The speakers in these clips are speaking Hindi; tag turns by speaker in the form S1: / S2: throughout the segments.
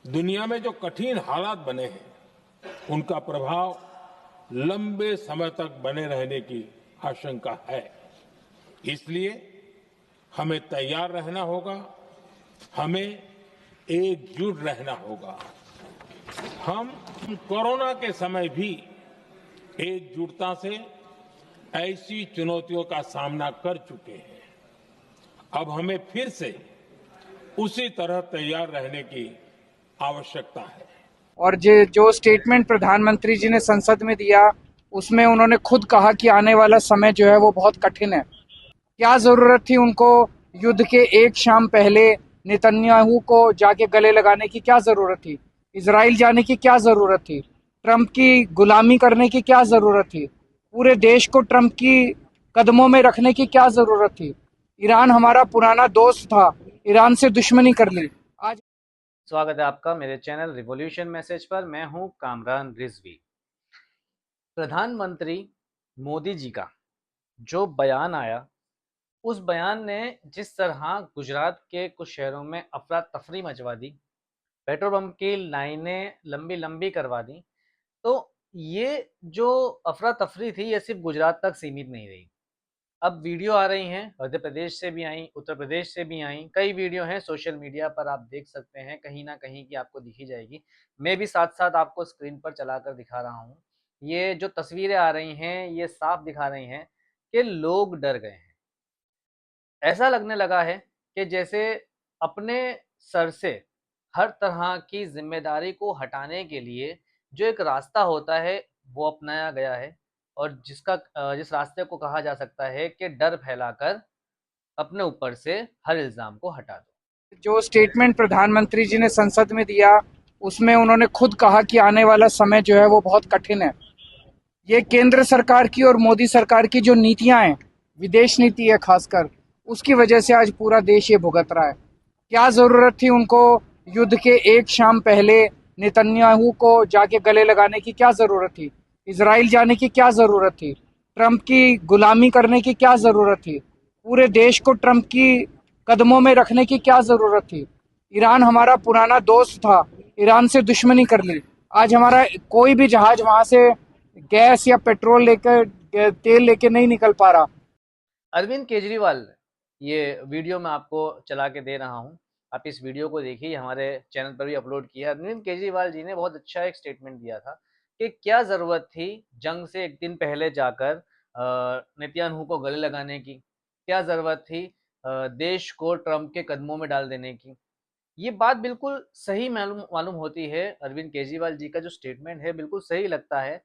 S1: दुनिया में जो कठिन हालात बने हैं उनका प्रभाव लंबे समय तक बने रहने की आशंका है। इसलिए हमें तैयार रहना होगा, हमें एकजुट रहना होगा। हम कोरोना के समय भी एकजुटता से ऐसी चुनौतियों का सामना कर चुके हैं। अब हमें फिर से उसी तरह तैयार रहने की आवश्यकता है।
S2: और जो स्टेटमेंट प्रधानमंत्री जी ने संसद में दिया उसमें उन्होंने खुद कहा कि आने वाला समय जो है वो बहुत कठिन है। क्या जरूरत थी उनको युद्ध के एक शाम पहले नेतन्याहू को जाके गले लगाने की? क्या जरूरत थी? इजराइल जाने की क्या जरूरत थी? ट्रंप की गुलामी करने की क्या जरूरत थी? पूरे देश को ट्रंप की कदमों में रखने की क्या जरूरत थी? ईरान हमारा पुराना दोस्त था, ईरान से दुश्मनी कर ली। आज
S3: स्वागत है आपका मेरे चैनल रिवॉल्यूशन मैसेज पर। मैं हूं कामरान रिजवी। प्रधानमंत्री मोदी जी का जो बयान आया, उस बयान ने जिस तरह गुजरात के कुछ शहरों में अफरा तफरी मचवा दी, पेट्रोल पंप की लाइनें लंबी लंबी करवा दी, तो ये जो अफरा तफरी थी ये सिर्फ गुजरात तक सीमित नहीं रही। अब वीडियो आ रही हैं, मध्य प्रदेश से भी आई, उत्तर प्रदेश से भी आई, कई वीडियो हैं सोशल मीडिया पर, आप देख सकते हैं कहीं ना कहीं की आपको दिखी जाएगी। मैं भी साथ साथ आपको स्क्रीन पर चलाकर दिखा रहा हूँ। ये जो तस्वीरें आ रही हैं ये साफ दिखा रही हैं कि लोग डर गए हैं। ऐसा लगने लगा है कि जैसे अपने सर से हर तरह की जिम्मेदारी को हटाने के लिए जो एक रास्ता होता है वो अपनाया गया है, और जिस रास्ते को कहा जा सकता है कि डर फैलाकर अपने ऊपर से हर इल्ज़ाम को हटा दो।
S2: जो स्टेटमेंट प्रधानमंत्री जी ने संसद में दिया उसमें उन्होंने खुद कहा कि आने वाला समय जो है वो बहुत कठिन है। ये केंद्र सरकार की और मोदी सरकार की जो नीतियां हैं, विदेश नीति है खासकर, उसकी वजह से आज पूरा देश ये भुगत रहा है। क्या जरूरत थी उनको युद्ध के एक शाम पहले नेतन्याहू को जाके गले लगाने की? क्या जरूरत थी? इजराइल जाने की क्या जरूरत थी? ट्रंप की गुलामी करने की क्या जरूरत थी? पूरे देश को ट्रंप की कदमों में रखने की क्या जरूरत थी? ईरान हमारा पुराना दोस्त था, ईरान से दुश्मनी कर ली। आज हमारा कोई भी जहाज वहां से गैस या पेट्रोल लेकर, तेल लेके नहीं निकल पा रहा।
S3: अरविंद केजरीवाल, ये वीडियो मैं आपको चला के दे रहा हूँ, आप इस वीडियो को देखिए, हमारे चैनल पर भी अपलोड किया। अरविंद केजरीवाल जी ने बहुत अच्छा एक स्टेटमेंट दिया था कि क्या ज़रूरत थी जंग से एक दिन पहले जाकर नेतन्याहू को गले लगाने की, क्या ज़रूरत थी देश को ट्रंप के कदमों में डाल देने की। ये बात बिल्कुल सही मालूम मालूम होती है। अरविंद केजरीवाल जी का जो स्टेटमेंट है बिल्कुल सही लगता है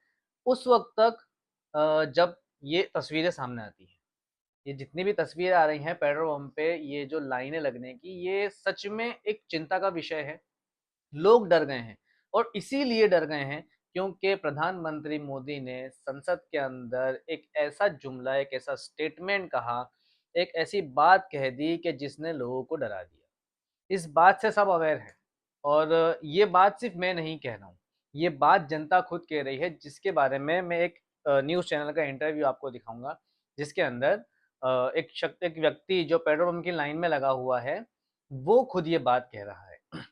S3: उस वक्त तक जब ये तस्वीरें सामने आती हैं। ये जितनी भी तस्वीरें आ रही हैं पेट्रोल पंप पे, ये जो लाइनें लगने की, ये सच में एक चिंता का विषय है। लोग डर गए हैं, और इसीलिए डर गए हैं क्योंकि प्रधानमंत्री मोदी ने संसद के अंदर एक ऐसा जुमला, एक ऐसा स्टेटमेंट कहा, एक ऐसी बात कह दी कि जिसने लोगों को डरा दिया। इस बात से सब अवेयर हैं, और ये बात सिर्फ मैं नहीं कह रहा हूँ, ये बात जनता खुद कह रही है, जिसके बारे में मैं एक न्यूज़ चैनल का इंटरव्यू आपको दिखाऊंगा, जिसके अंदर एक व्यक्ति जो पेट्रोल पंप की लाइन में लगा हुआ है वो खुद ये बात कह रहा है।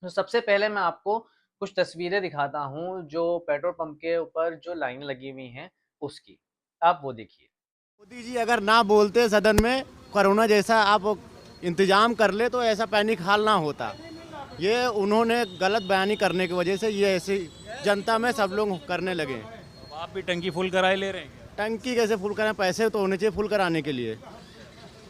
S3: तो सबसे पहले मैं आपको कुछ तस्वीरें दिखाता हूँ जो पेट्रोल पंप के ऊपर जो लाइन लगी हुई हैं उसकी, आप वो देखिए।
S4: मोदी जी अगर ना बोलते सदन में, कोरोना जैसा आप इंतजाम कर ले तो ऐसा पैनिक हाल ना होता। ये उन्होंने गलत बयानी करने की वजह से ये ऐसी जनता में सब लोग करने लगे।
S5: आप भी टंकी फुल कराए ले रहे हैं?
S4: टंकी कैसे फुल कराएं? पैसे तो होने चाहिए फुल कराने के लिए।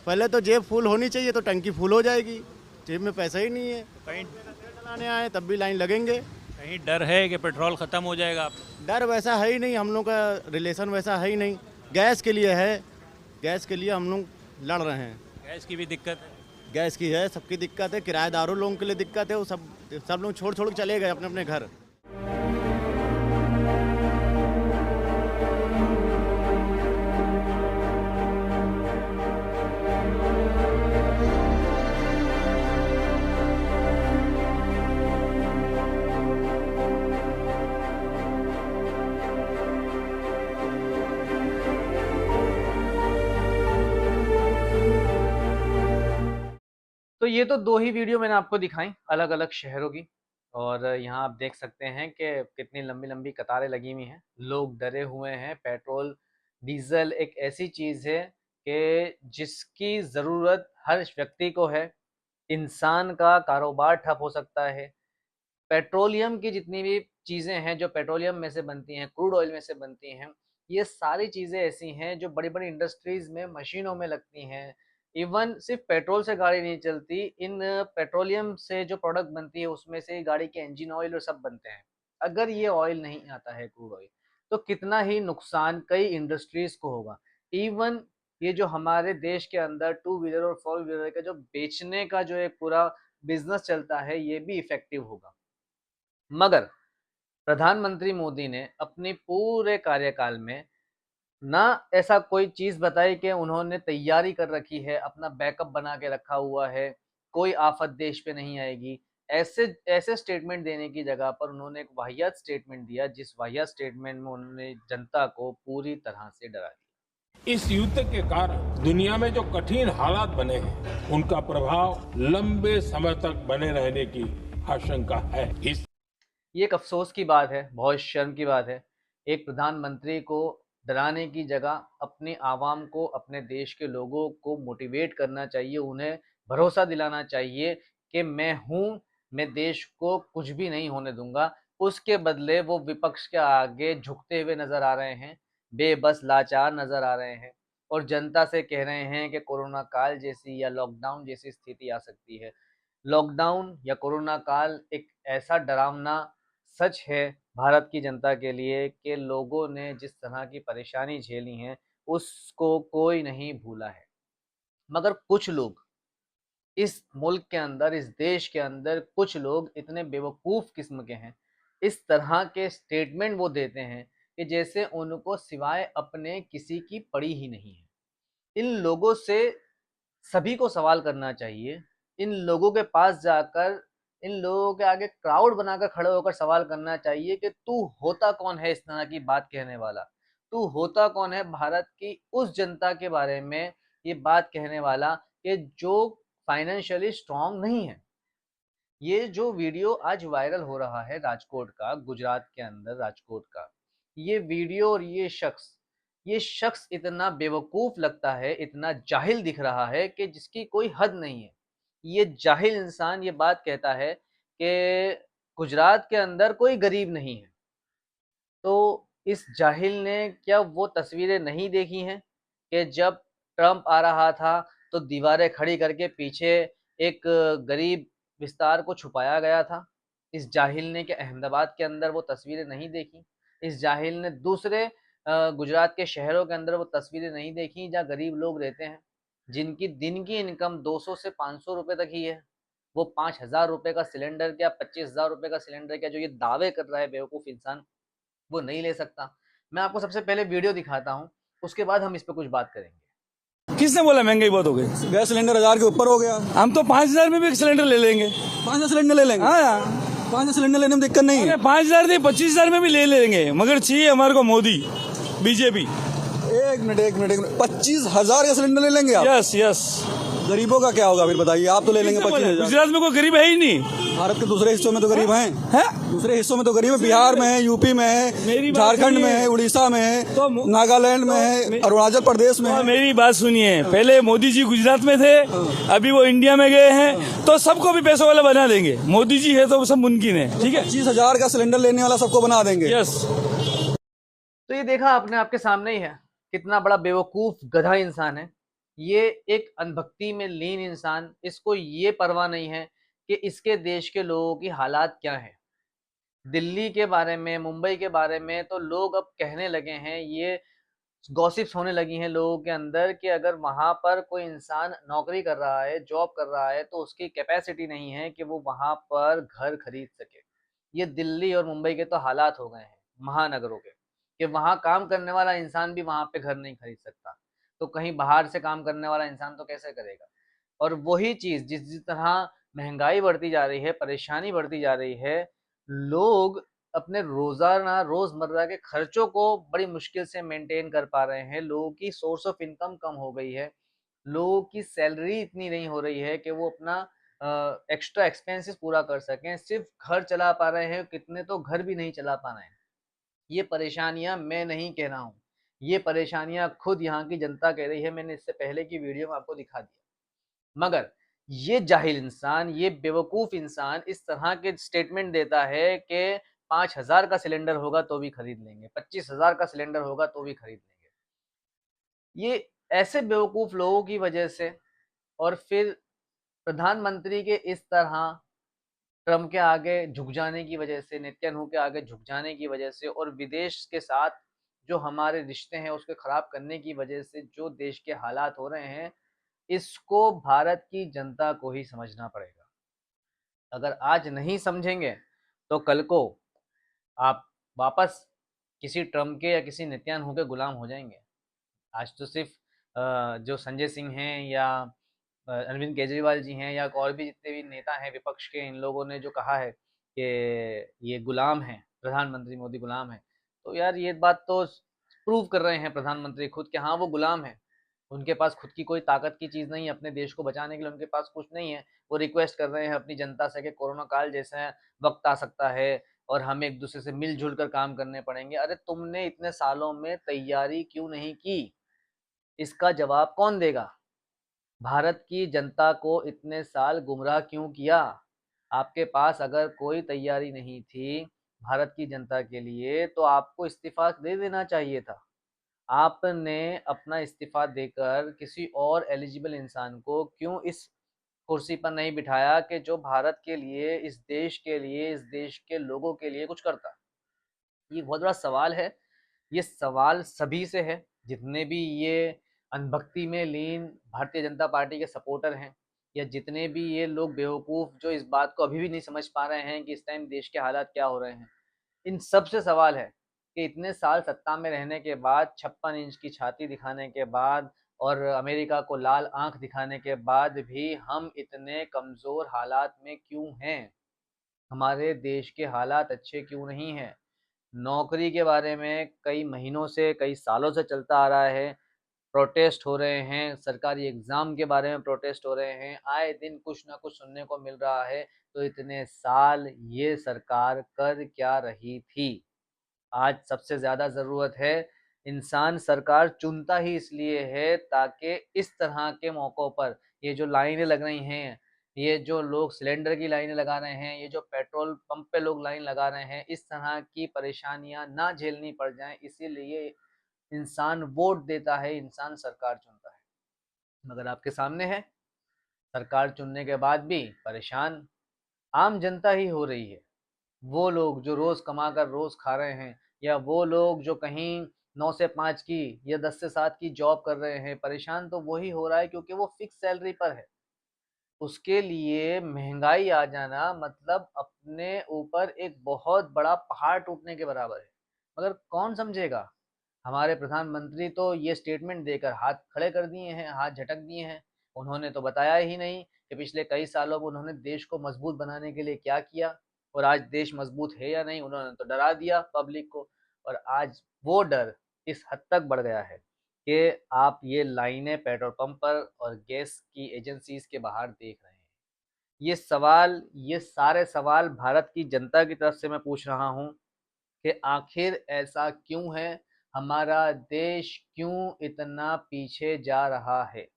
S4: पहले तो जेब फुल होनी चाहिए तो टंकी फुल हो जाएगी। जेब में पैसा ही नहीं है,
S5: कहीं
S4: चलाने आए तब भी लाइन लगेंगे।
S5: कहीं डर है कि पेट्रोल ख़त्म हो जाएगा? आप
S4: डर वैसा है ही नहीं, हम लोग का रिलेशन वैसा है ही नहीं। गैस के लिए है, गैस के लिए हम लोग लड़ रहे हैं।
S5: गैस की भी दिक्कत है?
S4: गैस की है, सबकी दिक्कत है, किराएदारों लोगों के लिए दिक्कत है। वो सब लोग छोड़ छोड़ के चले गए अपने अपने घर।
S3: तो ये तो दो ही वीडियो मैंने आपको दिखाई अलग अलग शहरों की, और यहाँ आप देख सकते हैं कि कितनी लंबी लंबी कतारें लगी हुई हैं, लोग डरे हुए हैं। पेट्रोल डीजल एक ऐसी चीज़ है कि जिसकी ज़रूरत हर व्यक्ति को है। इंसान का कारोबार ठप हो सकता है। पेट्रोलियम की जितनी भी चीज़ें हैं जो पेट्रोलियम में से बनती हैं, क्रूड ऑयल में से बनती हैं, ये सारी चीज़ें ऐसी हैं जो बड़ी-बड़ी इंडस्ट्रीज़ में, मशीनों में लगती हैं। इवन सिर्फ पेट्रोल से गाड़ी नहीं चलती, इन पेट्रोलियम से जो प्रोडक्ट बनती है उसमें से गाड़ी के इंजन ऑयल और सब बनते हैं। अगर ये ऑयल नहीं आता है, क्रूड ऑयल, तो कितना ही नुकसान कई इंडस्ट्रीज़ को होगा। इवन ये जो हमारे देश के अंदर टू व्हीलर और फोर व्हीलर का जो बेचने का जो एक पूरा बिज़नेस चलता है, ये भी इफ़ेक्टिव होगा। मगर प्रधानमंत्री मोदी ने अपने पूरे कार्यकाल में ना ऐसा कोई चीज़ बताई कि उन्होंने तैयारी कर रखी है, अपना बैकअप बना के रखा हुआ है, कोई आफ़त देश पे नहीं आएगी। ऐसे ऐसे स्टेटमेंट देने की जगह पर उन्होंने एक वाहियात स्टेटमेंट दिया, जिस वाहियात स्टेटमेंट में उन्होंने जनता को पूरी तरह से डरा दिया।
S1: इस युद्ध के कारण दुनिया में जो कठिन हालात बने हैं, उनका प्रभाव लंबे समय तक बने रहने की आशंका है।
S3: ये एक अफ़सोस की बात है, बहुत शर्म की बात है। एक प्रधानमंत्री को डराने की जगह अपनी आवाम को, अपने देश के लोगों को मोटिवेट करना चाहिए, उन्हें भरोसा दिलाना चाहिए कि मैं हूँ, मैं देश को कुछ भी नहीं होने दूँगा। उसके बदले वो विपक्ष के आगे झुकते हुए नज़र आ रहे हैं, बेबस लाचार नज़र आ रहे हैं और जनता से कह रहे हैं कि कोरोना काल जैसी या लॉकडाउन जैसी स्थिति आ सकती है। लॉकडाउन या कोरोना काल एक ऐसा डरावना सच है भारत की जनता के लिए कि लोगों ने जिस तरह की परेशानी झेली हैं, उसको कोई नहीं भूला है। मगर कुछ लोग इस मुल्क के अंदर, इस देश के अंदर कुछ लोग इतने बेवकूफ़ किस्म के हैं, इस तरह के स्टेटमेंट वो देते हैं कि जैसे उनको सिवाय अपने किसी की पड़ी ही नहीं है। इन लोगों से सभी को सवाल करना चाहिए। इन लोगों के पास जाकर, इन लोगों के आगे क्राउड बनाकर खड़े होकर सवाल करना चाहिए कि तू होता कौन है इस तरह की बात कहने वाला? तू होता कौन है भारत की उस जनता के बारे में ये बात कहने वाला कि जो फाइनेंशियली स्ट्रॉन्ग नहीं है? ये जो वीडियो आज वायरल हो रहा है राजकोट का, गुजरात के अंदर राजकोट का, ये वीडियो और ये शख्स इतना बेवकूफ़ लगता है, इतना जाहिल दिख रहा है कि जिसकी कोई हद नहीं है। ये जाहिल इंसान ये बात कहता है कि गुजरात के अंदर कोई गरीब नहीं है। तो इस जाहिल ने क्या वो तस्वीरें नहीं देखी हैं कि जब ट्रंप आ रहा था तो दीवारें खड़ी करके पीछे एक गरीब विस्तार को छुपाया गया था? इस जाहिल ने क्या अहमदाबाद के अंदर वो तस्वीरें नहीं देखी? इस जाहिल ने दूसरे गुजरात के शहरों के अंदर वो तस्वीरें नहीं देखी जहाँ गरीब लोग रहते हैं, जिनकी दिन की इनकम 200 से 500 रुपए तक ही है। वो 5,000 रुपए का सिलेंडर क्या 25,000 रुपए का सिलेंडर क्या जो ये दावे कर रहा है बेवकूफ़ इंसान, वो नहीं ले सकता। मैं आपको सबसे पहले वीडियो दिखाता हूँ, उसके बाद हम इस पे कुछ बात करेंगे।
S6: किसने बोला महंगाई बहुत हो गई?
S7: गैस सिलेंडर 1000 के ऊपर हो गया।
S6: हम तो 5,000 में भी सिलेंडर ले लेंगे।
S7: 5,000 सिलेंडर ले लेंगे।
S6: हाँ यार,
S7: 5,000 सिलेंडर लेने में दिक्कत नहीं है।
S6: 5,000 नहीं 25,000 में भी ले लेंगे, मगर चाहिए हमारे को मोदी, बीजेपी।
S7: एक मिनट 25,000 का सिलेंडर ले लेंगे आप?
S6: Yes yes.
S7: गरीबों का क्या होगा फिर बताइए? आप तो ले लेंगे 25,000।
S6: गुजरात में कोई गरीब है ही नहीं।
S7: भारत के दूसरे हिस्सों में तो गरीब हैं।
S6: है?
S7: दूसरे हिस्सों में तो गरीब है, बिहार में है, यूपी में है, झारखंड में है, उड़ीसा में है, नागालैंड में है, अरुणाचल प्रदेश में है।
S6: मेरी बात सुनिए, पहले मोदी जी गुजरात में थे, अभी वो इंडिया में गए हैं, तो सबको भी पैसों वाला बना देंगे। मोदी जी है तो सब मुमकिन है। ठीक है,
S7: 25,000 का सिलेंडर लेने वाला सबको बना देंगे।
S6: यस।
S3: तो ये देखा आपने, आपके सामने ही है, कितना बड़ा बेवकूफ़ गधा इंसान है ये। एक अनभक्ति में लीन इंसान, इसको ये परवाह नहीं है कि इसके देश के लोगों की हालात क्या है। दिल्ली के बारे में, मुंबई के बारे में तो लोग अब कहने लगे हैं, ये गॉसिप्स होने लगी हैं लोगों के अंदर कि अगर वहाँ पर कोई इंसान नौकरी कर रहा है, जॉब कर रहा है, तो उसकी कैपेसिटी नहीं है कि वो वहाँ पर घर खरीद सके। ये दिल्ली और मुंबई के तो हालात हो गए हैं, महानगरों के, कि वहाँ काम करने वाला इंसान भी वहाँ पे घर नहीं खरीद सकता, तो कहीं बाहर से काम करने वाला इंसान तो कैसे करेगा? और वही चीज़ जिस तरह महंगाई बढ़ती जा रही है, परेशानी बढ़ती जा रही है, लोग अपने रोज़ाना रोज़मर्रा के खर्चों को बड़ी मुश्किल से मेंटेन कर पा रहे हैं। लोगों की सोर्स ऑफ इनकम कम हो गई है, लोगों की सैलरी इतनी नहीं हो रही है कि वो अपना एक्स्ट्रा एक्सपेंसेस पूरा कर सकें, सिर्फ घर चला पा रहे हैं, कितने तो घर भी नहीं चला पा रहे हैं। ये परेशानियां मैं नहीं कह रहा हूँ, ये परेशानियां खुद यहाँ की जनता कह रही है। मैंने इससे पहले की वीडियो में आपको दिखा दिया। मगर ये जाहिल इंसान, ये बेवकूफ़ इंसान इस तरह के स्टेटमेंट देता है कि 5,000 का सिलेंडर होगा तो भी खरीद लेंगे, 25,000 का सिलेंडर होगा तो भी खरीद लेंगे। ये ऐसे बेवकूफ़ लोगों की वजह से, और फिर प्रधानमंत्री के इस तरह ट्रम्प के आगे झुक जाने की वजह से, नेतन्याहू के आगे झुक जाने की वजह से, और विदेश के साथ जो हमारे रिश्ते हैं उसके खराब करने की वजह से जो देश के हालात हो रहे हैं, इसको भारत की जनता को ही समझना पड़ेगा। अगर आज नहीं समझेंगे तो कल को आप वापस किसी ट्रम्प के या किसी नेतन्याहू के गुलाम हो जाएंगे। आज तो सिर्फ जो संजय सिंह हैं या अरविंद केजरीवाल जी हैं या और भी जितने भी नेता हैं विपक्ष के, इन लोगों ने जो कहा है कि ये गुलाम हैं, प्रधानमंत्री मोदी गुलाम है, तो यार ये बात तो प्रूव कर रहे हैं प्रधानमंत्री खुद कि हाँ वो गुलाम है। उनके पास खुद की कोई ताकत की चीज़ नहीं है, अपने देश को बचाने के लिए उनके पास कुछ नहीं है। वो रिक्वेस्ट कर रहे हैं अपनी जनता से कि कोरोना काल जैसा वक्त आ सकता है और हमें एक दूसरे से मिलजुल कर काम करने पड़ेंगे। अरे तुमने इतने सालों में तैयारी क्यों नहीं की? इसका जवाब कौन देगा? भारत की जनता को इतने साल गुमराह क्यों किया? आपके पास अगर कोई तैयारी नहीं थी भारत की जनता के लिए तो आपको इस्तीफा दे देना चाहिए था। आपने अपना इस्तीफा देकर किसी और एलिजिबल इंसान को क्यों इस कुर्सी पर नहीं बिठाया कि जो भारत के लिए, इस देश के लिए, इस देश के लोगों के लिए कुछ करता? ये बहुत बड़ा सवाल है। ये सवाल सभी से है, जितने भी ये अनभक्ति में लीन भारतीय जनता पार्टी के सपोर्टर हैं, या जितने भी ये लोग बेवकूफ़ जो इस बात को अभी भी नहीं समझ पा रहे हैं कि इस टाइम देश के हालात क्या हो रहे हैं। इन सब से सवाल है कि इतने साल सत्ता में रहने के बाद, 56 इंच की छाती दिखाने के बाद और अमेरिका को लाल आंख दिखाने के बाद भी हम इतने कमज़ोर हालात में क्यों हैं? हमारे देश के हालात अच्छे क्यों नहीं हैं? नौकरी के बारे में कई महीनों से, कई सालों से चलता आ रहा है, प्रोटेस्ट हो रहे हैं, सरकारी एग्ज़ाम के बारे में प्रोटेस्ट हो रहे हैं, आए दिन कुछ ना कुछ सुनने को मिल रहा है। तो इतने साल ये सरकार कर क्या रही थी? आज सबसे ज़्यादा ज़रूरत है, इंसान सरकार चुनता ही इसलिए है ताकि इस तरह के मौक़ों पर ये जो लाइनें लग रही हैं, ये जो लोग सिलेंडर की लाइनें लगा रहे हैं, ये जो पेट्रोल पंप पे लोग लाइन लगा रहे हैं, इस तरह की परेशानियाँ ना झेलनी पड़ जाएँ, इसीलिए इंसान वोट देता है, इंसान सरकार चुनता है। मगर आपके सामने है, सरकार चुनने के बाद भी परेशान आम जनता ही हो रही है। वो लोग जो रोज़ कमा कर रोज़ खा रहे हैं, या वो लोग जो कहीं 9 से 5 की या 10 से 7 की जॉब कर रहे हैं, परेशान तो वही हो रहा है क्योंकि वो फिक्स सैलरी पर है। उसके लिए महँगाई आ जाना मतलब अपने ऊपर एक बहुत बड़ा पहाड़ टूटने के बराबर है। मगर कौन समझेगा? हमारे प्रधानमंत्री तो ये स्टेटमेंट देकर हाथ खड़े कर दिए हैं, हाथ झटक दिए हैं। उन्होंने तो बताया ही नहीं कि पिछले कई सालों में उन्होंने देश को मजबूत बनाने के लिए क्या किया, और आज देश मजबूत है या नहीं। उन्होंने तो डरा दिया पब्लिक को, और आज वो डर इस हद तक बढ़ गया है कि आप ये लाइनें पेट्रोल पंप पर और गैस की एजेंसीज के बाहर देख रहे हैं। ये सवाल, ये सारे सवाल भारत की जनता की तरफ से मैं पूछ रहा हूँ कि आखिर ऐसा क्यों है? हमारा देश क्यों इतना पीछे जा रहा है?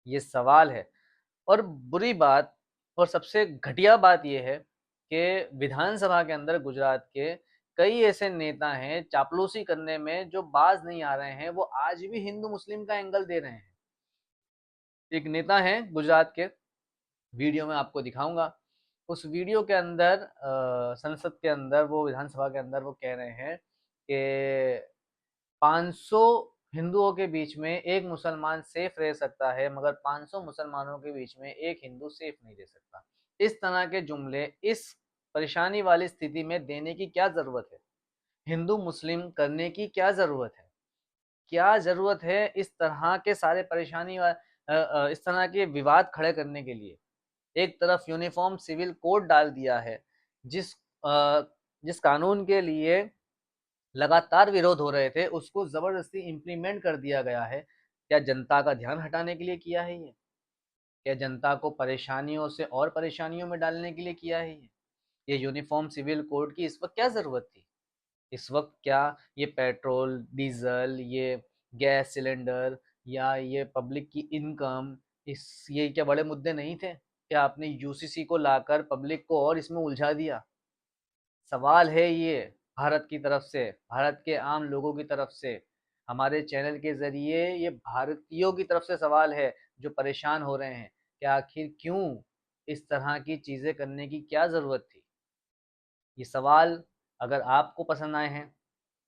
S3: ये सवाल है। और बुरी बात और सबसे घटिया बात ये है कि विधानसभा के अंदर गुजरात के कई ऐसे नेता हैं चापलूसी करने में जो बाज नहीं आ रहे हैं, वो आज भी हिंदू मुस्लिम का एंगल दे रहे हैं। एक नेता हैं गुजरात के, वीडियो में आपको दिखाऊंगा। उस वीडियो के अंदर संसद के अंदर, वो विधानसभा के अंदर वो कह रहे हैं कि 500 हिंदुओं के बीच में एक मुसलमान सेफ रह सकता है, मगर 500 मुसलमानों के बीच में एक हिंदू सेफ नहीं रह सकता। इस तरह के जुमले इस परेशानी वाली स्थिति में देने की क्या ज़रूरत है? हिंदू मुस्लिम करने की क्या ज़रूरत है? क्या ज़रूरत है इस तरह के सारे परेशानी इस तरह के विवाद खड़े करने के लिए? एक तरफ यूनिफॉर्म सिविल कोड डाल दिया है, जिस कानून के लिए लगातार विरोध हो रहे थे, उसको ज़बरदस्ती इम्प्लीमेंट कर दिया गया है। क्या जनता का ध्यान हटाने के लिए किया है ये? क्या जनता को परेशानियों से और परेशानियों में डालने के लिए किया है ये यूनिफॉर्म सिविल कोड की इस वक्त क्या ज़रूरत थी? इस वक्त क्या ये पेट्रोल, डीजल, ये गैस सिलेंडर या ये पब्लिक की इनकम, ये क्या बड़े मुद्दे नहीं थे? क्या आपने यूसीसी को लाकर पब्लिक को और इसमें उलझा दिया? सवाल है ये भारत की तरफ से, भारत के आम लोगों की तरफ से, हमारे चैनल के ज़रिए ये भारतीयों की तरफ से सवाल है जो परेशान हो रहे हैं कि आखिर क्यों इस तरह की चीज़ें करने की क्या ज़रूरत थी? ये सवाल अगर आपको पसंद आए हैं,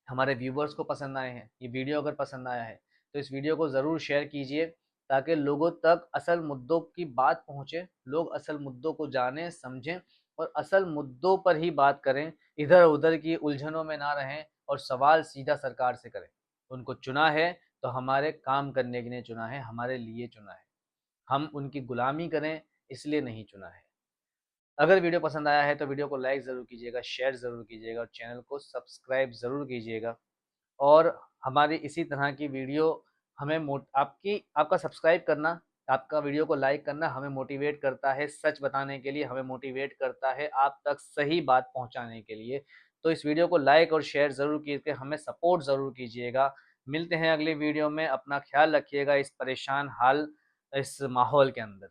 S3: हमारे व्यूवर्स को पसंद आए हैं, ये वीडियो अगर पसंद आया है तो इस वीडियो को ज़रूर शेयर कीजिए ताकि लोगों तक असल मुद्दों की बात पहुँचे, लोग असल मुद्दों को जानें, समझें और असल मुद्दों पर ही बात करें, इधर उधर की उलझनों में ना रहें और सवाल सीधा सरकार से करें। उनको चुना है तो हमारे काम करने के लिए चुना है, हमारे लिए चुना है, हम उनकी गुलामी करें इसलिए नहीं चुना है। अगर वीडियो पसंद आया है तो वीडियो को लाइक ज़रूर कीजिएगा, शेयर ज़रूर कीजिएगा और चैनल को सब्सक्राइब ज़रूर कीजिएगा। और हमारी इसी तरह की वीडियो हमें आपका सब्सक्राइब करना, आपका वीडियो को लाइक करना हमें मोटिवेट करता है, सच बताने के लिए हमें मोटिवेट करता है, आप तक सही बात पहुंचाने के लिए। तो इस वीडियो को लाइक और शेयर ज़रूर कीजिए, हमें सपोर्ट ज़रूर कीजिएगा। मिलते हैं अगली वीडियो में, अपना ख्याल रखिएगा इस परेशान हाल इस माहौल के अंदर।